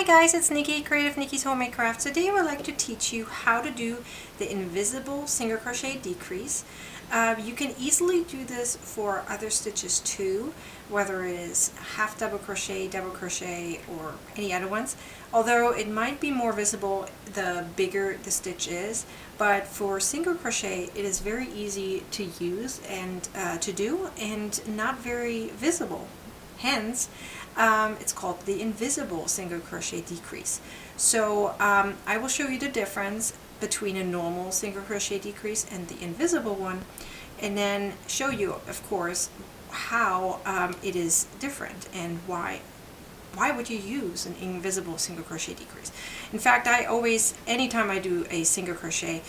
Hi guys, it's Nikki, Creative Nikki's Homemade Crafts. Today I would like to teach you how to do the Invisible Single Crochet Decrease. You can easily do this for other stitches too, whether it is half double crochet, or any other ones. Although it might be more visible the bigger the stitch is, but for single crochet it is very easy to use and to do and not very visible. Hence, it's called the Invisible Single Crochet Decrease. So I will show you the difference between a normal single crochet decrease and the invisible one, and then show you, of course, how it is different and why would you use an invisible single crochet decrease. In fact, I always, anytime I do a single crochet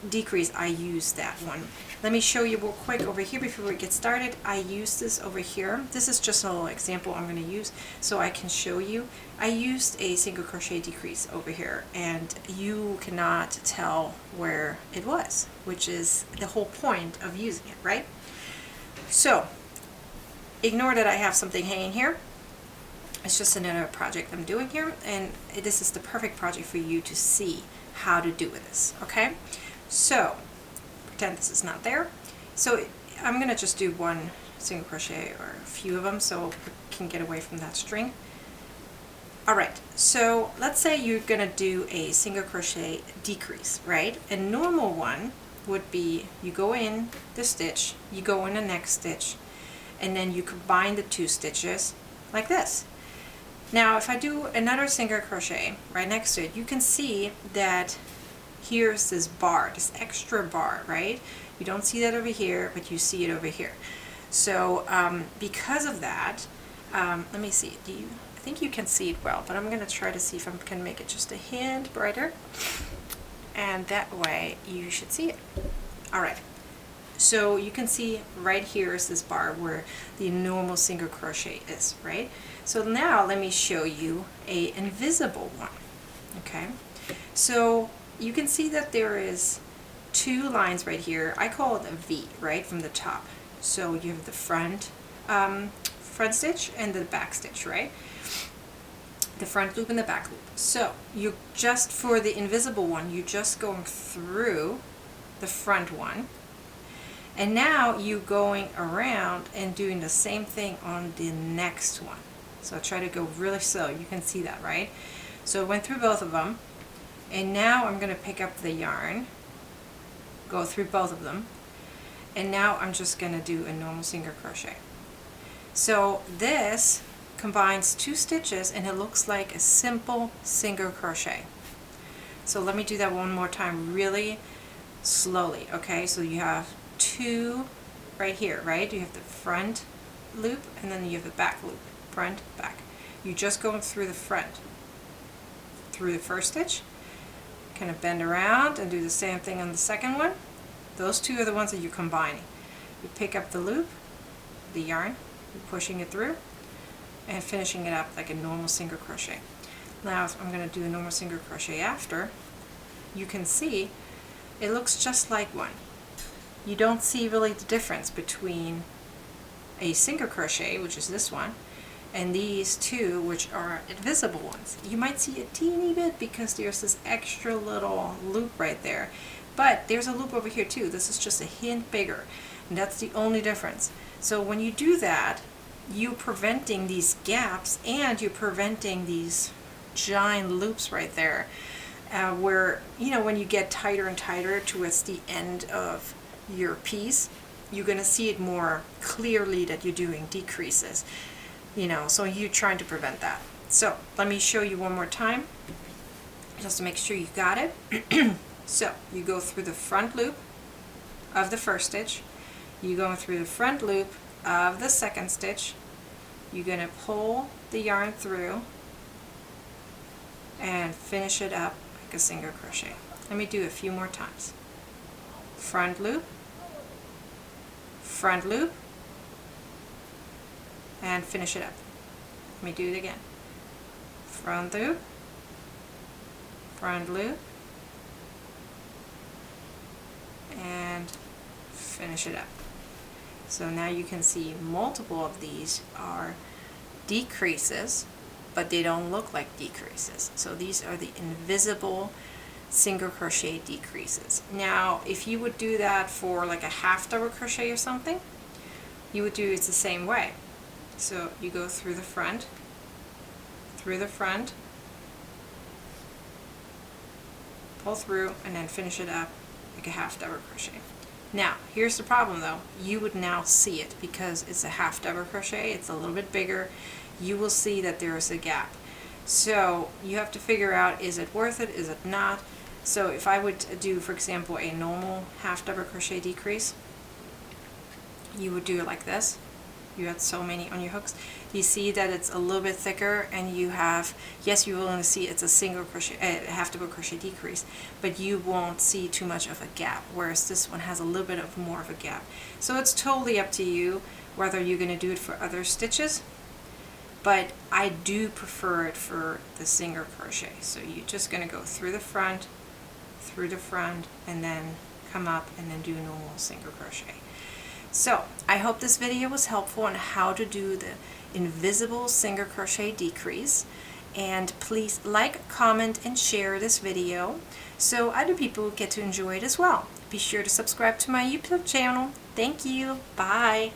decrease, I use that one. Let me show you real quick over here before we get started. I use this over here. This is just a little example I'm going to use so I can show you. I used a single crochet decrease over here and you cannot tell where it was, which is the whole point of using it, right? So ignore that I have something hanging here. It's just another project I'm doing here, and this is the perfect project for you to see how to do this, okay? So pretend this is not there. So I'm gonna just do one single crochet or a few of them so we can get away from that string. Alright, so let's say you're gonna do a single crochet decrease, right? A normal one would be you go in the stitch, you go in the next stitch, and then you combine the two stitches like this. Now if I do another single crochet right next to it, you can see that here's this bar, this extra bar, right? You don't see that over here, but you see it over here. So because of that, let me see, I think you can see it well, but I'm going to try to see if I can make it just a hint brighter, and that way you should see it. Alright, so you can see right here is this bar where the normal single crochet is, right? So now let me show you a invisible one, okay? So you can see that there is two lines right here. I call it a V, right, from the top. So you have the front stitch and the back stitch, right? The front loop and the back loop. So you just, for the invisible one, you're just going through the front one, and now you're going around and doing the same thing on the next one. So try to go really slow. You can see that, right? So I went through both of them. And now I'm going to pick up the yarn, go through both of them, and now I'm just going to do a normal single crochet. So this combines two stitches and it looks like a simple single crochet. So let me do that one more time really slowly, okay? So you have two right here, right? You have the front loop and then you have the back loop, front, back. You're just going through the front, through the first stitch, kind of bend around and do the same thing on the second one. Those two are the ones that you're combining. You pick up the loop, the yarn, you're pushing it through and finishing it up like a normal single crochet. Now I'm going to do a normal single crochet after. You can see it looks just like one. You don't see really the difference between a single crochet, which is this one, and these two, which are invisible ones. You might see a teeny bit because there's this extra little loop right there, but there's a loop over here too. This is just a hint bigger, and that's the only difference. So when you do that, you're preventing these gaps and you're preventing these giant loops right there, where, you know, when you get tighter and tighter towards the end of your piece, you're going to see it more clearly that you're doing decreases. You know, so you're trying to prevent that. So let me show you one more time just to make sure you got it. So you go through the front loop of the first stitch, you go through the front loop of the second stitch, you're going to pull the yarn through and finish it up like a single crochet. Let me do a few more times. Front loop, front loop, and finish it up. Let me do it again. Front loop, and finish it up. So now you can see multiple of these are decreases but they don't look like decreases. So these are the invisible single crochet decreases. Now if you would do that for like a half double crochet or something, you would do it the same way. So you go through the front, pull through, and then finish it up like a half double crochet. Now here's the problem though, you would now see it because it's a half double crochet, it's a little bit bigger. You will see that there is a gap. So you have to figure out, is it worth it, is it not? So if I would do, for example, a normal half double crochet decrease, you would do it like this. You had so many on your hooks. You see that it's a little bit thicker, and you have, yes, you will only see it's a single crochet, half double crochet decrease, but you won't see too much of a gap, whereas this one has a little bit of more of a gap. So it's totally up to you whether you're going to do it for other stitches, but I do prefer it for the single crochet. So you're just going to go through the front, and then come up and then do normal single crochet. So I hope this video was helpful on how to do the invisible single crochet decrease, and please like, comment, and share this video so other people get to enjoy it as well. Be sure to subscribe to my YouTube channel. Thank you. Bye.